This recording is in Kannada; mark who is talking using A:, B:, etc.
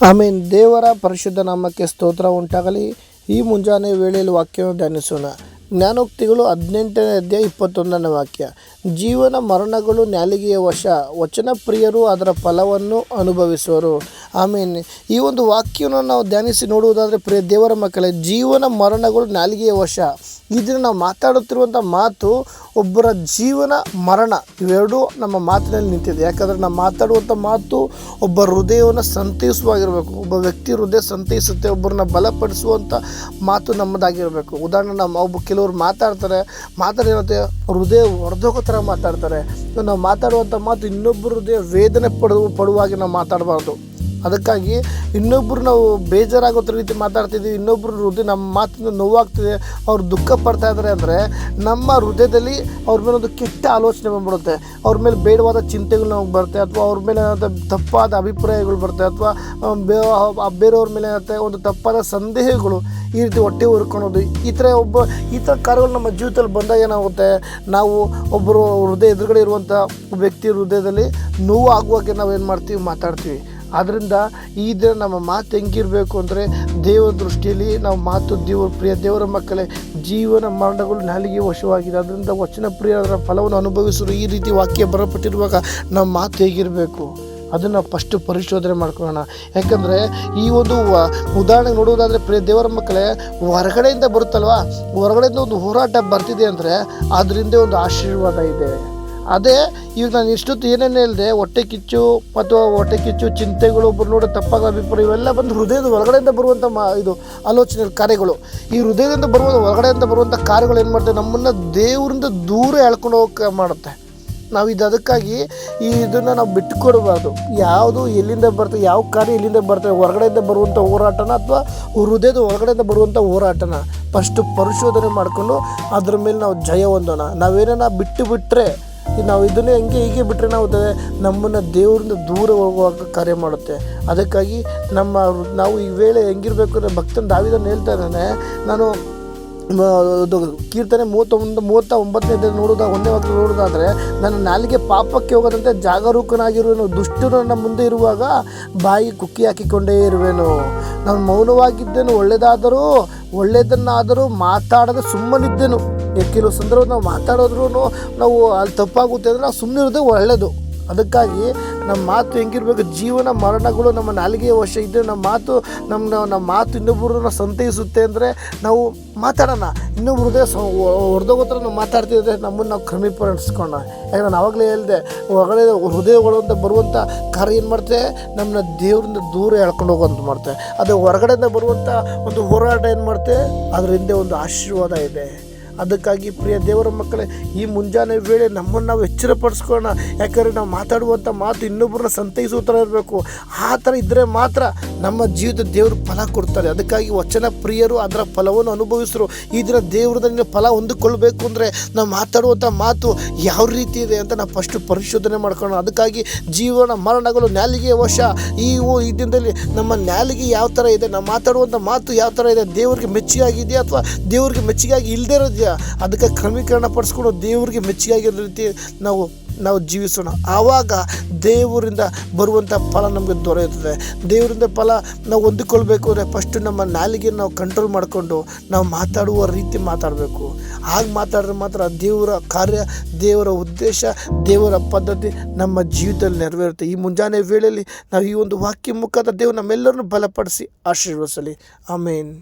A: ಆಮೇನ್. ದೇವರ ಪರಿಶುದ್ಧ ನಾಮಕ್ಕೆ ಸ್ತೋತ್ರ ಉಂಟಾಗಲಿ. ಈ ಮುಂಜಾನೆ ವೇಳೆಯಲ್ಲಿ ವಾಕ್ಯವನ್ನು ಧ್ಯಾನಿಸೋಣ. ಜ್ಞಾನೋಕ್ತಿಗಳು 18ನೇ ಅಧ್ಯಾಯ 21ನೇ ವಾಕ್ಯ. ಜೀವನ ಮರಣಗಳು ನಾಲಿಗೆಯ ವಶ, ವಚನ ಪ್ರಿಯರು ಅದರ ಫಲವನ್ನು ಅನುಭವಿಸುವರು. ಆಮೇನ್. ಈ ಒಂದು ವಾಕ್ಯವನ್ನು ನಾವು ಧ್ಯಾನಿಸಿ ನೋಡುವುದಾದರೆ, ಪ್ರಿಯ ದೇವರ ಮಕ್ಕಳೇ, ಜೀವನ ಮರಣಗಳು ನಾಲಿಗೆಯ ವಶ. ಇದನ್ನು ನಾವು ಮಾತಾಡುತ್ತಿರುವಂಥ ಮಾತು ಒಬ್ಬರ ಜೀವನ ಮರಣ ಇವೆರಡೂ ನಮ್ಮ ಮಾತಿನಲ್ಲಿ ನಿಂತಿದೆ. ಯಾಕಂದರೆ ನಾವು ಮಾತಾಡುವಂಥ ಮಾತು ಒಬ್ಬ ಹೃದಯವನ್ನು ಸಂತೈಸುವಾಗಿರಬೇಕು. ಒಬ್ಬ ವ್ಯಕ್ತಿ ಹೃದಯ ಸಂತೈಸುತ್ತೆ, ಒಬ್ಬರನ್ನ ಬಲಪಡಿಸುವಂಥ ಮಾತು ನಮ್ಮದಾಗಿರಬೇಕು. ಉದಾಹರಣೆ, ಕೆಲವರು ಮಾತಾಡಿರುತ್ತೆ, ಹೃದಯ ಹೊಡೆದೋಗೋ ಥರ ಮಾತಾಡ್ತಾರೆ. ನಾವು ಮಾತಾಡುವಂಥ ಮಾತು ಇನ್ನೊಬ್ಬರ ಹೃದಯ ವೇದನೆ ಪಡುವಾಗಿ ನಾವು ಮಾತಾಡಬಾರ್ದು. ಅದಕ್ಕಾಗಿ ಇನ್ನೊಬ್ಬರು ನಾವು ಬೇಜಾರಾಗೋ ರೀತಿ ಮಾತಾಡ್ತಿದ್ದೀವಿ, ಇನ್ನೊಬ್ಬರು ಹೃದಯ ನಮ್ಮ ಮಾತಿಂದ ನೋವಾಗ್ತಿದೆ, ಅವ್ರು ದುಃಖ ಪಡ್ತಾ ಇದ್ದಾರೆ ಅಂದರೆ ನಮ್ಮ ಹೃದಯದಲ್ಲಿ ಅವ್ರ ಮೇಲೆ ಒಂದು ಕೆಟ್ಟ ಆಲೋಚನೆ ಬಂದ್ಬಿಡುತ್ತೆ. ಅವ್ರ ಮೇಲೆ ಬೇಡವಾದ ಚಿಂತೆಗಳು ನಮಗೆ ಬರುತ್ತೆ, ಅಥವಾ ಅವ್ರ ಮೇಲೆ ತಪ್ಪಾದ ಅಭಿಪ್ರಾಯಗಳು ಬರುತ್ತೆ, ಅಥವಾ ಬೇರೆಯವ್ರ ಮೇಲೆ ಒಂದು ತಪ್ಪಾದ ಸಂದೇಹಗಳು ಈ ರೀತಿ ಹೊಟ್ಟೆ ಹುರ್ಕೊಳೋದು, ಈ ಥರ ಕಾರ್ಯಗಳು ನಮ್ಮ ಜೀವಿತದಲ್ಲಿ ಬಂದಾಗ ಏನಾಗುತ್ತೆ, ನಾವು ಒಬ್ಬರು ಹೃದಯ ಎದುರುಗಡೆ ಇರುವಂಥ ವ್ಯಕ್ತಿ ಹೃದಯದಲ್ಲಿ ನೋವು ಆಗುವಾಗೆ ನಾವೇನು ಮಾಡ್ತೀವಿ, ಮಾತಾಡ್ತೀವಿ. ಆದ್ದರಿಂದ ಈ ದಿನ ನಮ್ಮ ಮಾತು ಹೆಂಗಿರಬೇಕು ಅಂದರೆ, ದೇವರ ದೃಷ್ಟಿಯಲ್ಲಿ ನಾವು ಮಾತು ಪ್ರಿಯ ದೇವರ ಮಕ್ಕಳೇ, ಜೀವನ ಮರಣಗಳು ನಾಲಿಗೆ ವಶವಾಗಿದೆ. ಅದರಿಂದ ವಚನ ಪ್ರಿಯರ ಫಲವನ್ನು ಅನುಭವಿಸಲು ಈ ರೀತಿ ವಾಕ್ಯ ಬರಪಟ್ಟಿರುವಾಗ ನಮ್ಮ ಮಾತು ಹೇಗಿರಬೇಕು ಅದನ್ನು ಫಸ್ಟು ಪರಿಶೋಧನೆ ಮಾಡ್ಕೊಳ್ಳೋಣ. ಯಾಕಂದರೆ ಈ ಒಂದು ಉದಾಹರಣೆ ನೋಡುವುದಾದರೆ, ಪ್ರಿಯ ದೇವರ ಮಕ್ಕಳೇ, ಹೊರಗಡೆಯಿಂದ ಬರುತ್ತಲ್ವ, ಹೊರಗಡೆಯಿಂದ ಒಂದು ಹೋರಾಟ ಬರ್ತಿದೆ ಅಂದರೆ ಅದರಿಂದ ಒಂದು ಆಶೀರ್ವಾದ ಇದೆ. ಅದೇ ಈಗ ನಾನು ಇಷ್ಟೊತ್ತು ಏನೇನು ಹೇಳಿದೆ, ಹೊಟ್ಟೆ ಕಿಚ್ಚು ಚಿಂತೆಗಳು, ಒಬ್ಬರು ನೋಡಿ ತಪ್ಪಾದ ಅಭಿಪ್ರಾಯ, ಇವೆಲ್ಲ ಬಂದು ಹೃದಯದ ಹೊರಗಡೆಯಿಂದ ಬರುವಂಥ ಇದು ಆಲೋಚನೆ ಕಾರ್ಯಗಳು. ಈ ಹೃದಯದಿಂದ ಹೊರಗಡೆಯಿಂದ ಬರುವಂಥ ಕಾರ್ಯಗಳು ಏನು ಮಾಡ್ತವೆ, ನಮ್ಮನ್ನು ದೇವರಿಂದ ದೂರ ಎಳ್ಕೊಂಡು ಹೋಗಕ್ಕೆ ಮಾಡುತ್ತೆ. ನಾವು ಅದಕ್ಕಾಗಿ ಇದನ್ನು ನಾವು ಬಿಟ್ಟುಕೊಡಬಾರ್ದು. ಯಾವುದು ಎಲ್ಲಿಂದ ಬರ್ತದೆ, ಯಾವ ಕಾರ್ಯ ಎಲ್ಲಿಂದ ಬರ್ತದೆ, ಹೊರಗಡೆಯಿಂದ ಬರುವಂಥ ಹೋರಾಟನ ಅಥವಾ ಹೃದಯದ ಹೊರಗಡೆಯಿಂದ ಬರುವಂಥ ಹೋರಾಟನ ಫಸ್ಟು ಪರಿಶೋಧನೆ ಮಾಡಿಕೊಂಡು ಅದ್ರ ಮೇಲೆ ನಾವು ಜಯ ಹೊಂದೋಣ. ನಾವೇನ ಬಿಟ್ಟರೆ ನಾವು ಇದನ್ನೇ ಹೀಗೆ ಬಿಟ್ಟರೆ ನಮ್ಮನ್ನು ದೇವರಿಂದ ದೂರ ಹೋಗುವಾಗ ಕಾರ್ಯ ಮಾಡುತ್ತೆ. ಅದಕ್ಕಾಗಿ ನಾವು ಈ ವೇಳೆ ಹೆಂಗಿರಬೇಕು ಅಂದರೆ, ಭಕ್ತನ ದಾವೀದನು ಹೇಳ್ತಾ ಇದ್ದಾನೆ, ನಾನು ಕೀರ್ತನೆ 39ನೇ ನೋಡೋದಾಗ 1ನೇ ವಾಕ್ಯ ನೋಡೋದಾದರೆ, ನನ್ನ ನಾಲಿಗೆ ಪಾಪಕ್ಕೆ ಹೋಗದಂತೆ ಜಾಗರೂಕನಾಗಿರುವೆನು, ದುಷ್ಟರು ನನ್ನ ಮುಂದೆ ಇರುವಾಗ ಬಾಯಿ ಕುಕ್ಕಿ ಹಾಕಿಕೊಂಡೇ ಇರುವೆನು. ನಾನು ಮೌನವಾಗಿದ್ದೇನು, ಒಳ್ಳೆಯದನ್ನಾದರೂ ಮಾತಾಡದೆ ಸುಮ್ಮನಿದ್ದೇನು. ಕೆಲವು ಸಂದರ್ಭ ನಾವು ಮಾತಾಡೋದ್ರೂ ನಾವು ಅಲ್ಲಿ ತಪ್ಪಾಗುತ್ತೆ ಅಂದರೆ ನಾವು ಸುಮ್ಮನೆ ಇರೋದೇ ಒಳ್ಳೆಯದು. ಅದಕ್ಕಾಗಿ ನಮ್ಮ ಮಾತು ಹೆಂಗಿರ್ಬೇಕು, ಜೀವನ ಮರಣಗಳು ನಮ್ಮ ನಾಲಿಗೆಯ ವಶ ಇದ್ದರೆ ನಮ್ಮ ಮಾತು ಇನ್ನೊಬ್ಬರನ್ನ ಸಂತೈಸುತ್ತೆ ಅಂದರೆ ನಾವು ಮಾತಾಡೋಣ. ಇನ್ನೊಬ್ರು ಹೊಡೆದೋಗೋ ಥರ ನಾವು ಮಾತಾಡ್ತಿದ್ರೆ ನಮ್ಮನ್ನು ನಾವು ಕ್ರಮೀಕರಿಸ್ಕೊಳ್ಳೋಣ. ಯಾಕಂದ್ರೆ ನಾನು ಆವಾಗಲೇ ಹೇಳಿದೆ, ಹೃದಯಗಳು ಅಂತ ಬರುವಂಥ ಕಾರ್ಯ ಏನು ಮಾಡ್ತೆ, ನಮ್ಮನ್ನ ದೇವರಿಂದ ದೂರ ಎಳ್ಕೊಂಡು ಹೋಗೋಂತ ಮಾಡ್ತೆ. ಅದು ಹೊರಗಡೆಯಿಂದ ಬರುವಂಥ ಒಂದು ಹೋರಾಟ ಏನು ಮಾಡ್ತೆ, ಅದರ ಹಿಂದೆ ಒಂದು ಆಶೀರ್ವಾದ ಇದೆ. ಅದಕ್ಕಾಗಿ ಪ್ರಿಯ ದೇವರ ಮಕ್ಕಳೇ, ಈ ಮುಂಜಾನೆ ವೇಳೆ ನಮ್ಮನ್ನು ನಾವು ಎಚ್ಚರಪಡಿಸ್ಕೊಳ್ಳೋಣ. ಯಾಕಂದರೆ ನಾವು ಮಾತಾಡುವಂಥ ಮಾತು ಇನ್ನೊಬ್ಬರನ್ನ ಸಂತೈಸುವ ಥರ ಇರಬೇಕು. ಆ ಥರ ಇದ್ದರೆ ಮಾತ್ರ ನಮ್ಮ ಜೀವಿತ ದೇವರು ಫಲ ಕೊಡ್ತಾರೆ. ಅದಕ್ಕಾಗಿ ವಚನ ಪ್ರಿಯರು ಅದರ ಫಲವನ್ನು ಅನುಭವಿಸರು. ಈ ದಿನ ದೇವರದಿಂದ ಫಲ ಹೊಂದಿಕೊಳ್ಳಬೇಕು ಅಂದರೆ ನಾವು ಮಾತಾಡುವಂಥ ಮಾತು ಯಾವ ರೀತಿ ಇದೆ ಅಂತ ನಾವು ಫಸ್ಟು ಪರಿಶೋಧನೆ ಮಾಡ್ಕೊಳ್ಳೋಣ. ಅದಕ್ಕಾಗಿ ಜೀವನ ಮರಣಗಳು ನಾಲಿಗೆಯ ವಶ. ಈ ದಿನದಲ್ಲಿ ನಮ್ಮ ನಾಲಿಗೆ ಯಾವ ಥರ ಇದೆ, ನಾವು ಮಾತಾಡುವಂಥ ಮಾತು ಯಾವ ಥರ ಇದೆ, ದೇವರಿಗೆ ಮೆಚ್ಚುಗೆ ಆಗಿದೆಯಾ ಅಥವಾ ದೇವರಿಗೆ ಮೆಚ್ಚುಗೆ ಆಗಿ ಇಲ್ಲದೇ ಇರೋದು, ಅದಕ್ಕೆ ಕ್ರಮೀಕರಣ ಪಡಿಸ್ಕೊಂಡು ದೇವರಿಗೆ ಮೆಚ್ಚುಗೆಯಾಗಿರೋ ರೀತಿ ನಾವು ಜೀವಿಸೋಣ. ಆವಾಗ ದೇವರಿಂದ ಬರುವಂಥ ಫಲ ನಮಗೆ ದೊರೆಯುತ್ತದೆ. ದೇವರಿಂದ ಫಲ ನಾವು ಹೊಂದಿಕೊಳ್ಬೇಕು ಅಂದರೆ ಫಸ್ಟು ನಮ್ಮ ನಾಲಿಗೆ ನಾವು ಕಂಟ್ರೋಲ್ ಮಾಡಿಕೊಂಡು ನಾವು ಮಾತಾಡುವ ರೀತಿ ಮಾತಾಡಬೇಕು. ಹಾಗೆ ಮಾತಾಡಿದ್ರೆ ಮಾತ್ರ ದೇವರ ಕಾರ್ಯ, ದೇವರ ಉದ್ದೇಶ, ದೇವರ ಪದ್ಧತಿ ನಮ್ಮ ಜೀವಿತದಲ್ಲಿ ನೆರವೇರುತ್ತೆ. ಈ ಮುಂಜಾನೆ ವೇಳೆಯಲ್ಲಿ ನಾವು ಈ ಒಂದು ವಾಕ್ಯ ಮುಖಾಂತರ ದೇವರು ನಮ್ಮೆಲ್ಲರನ್ನು ಬಲಪಡಿಸಿ ಆಶೀರ್ವದಿಸಲಿ. ಆಮೇನ್.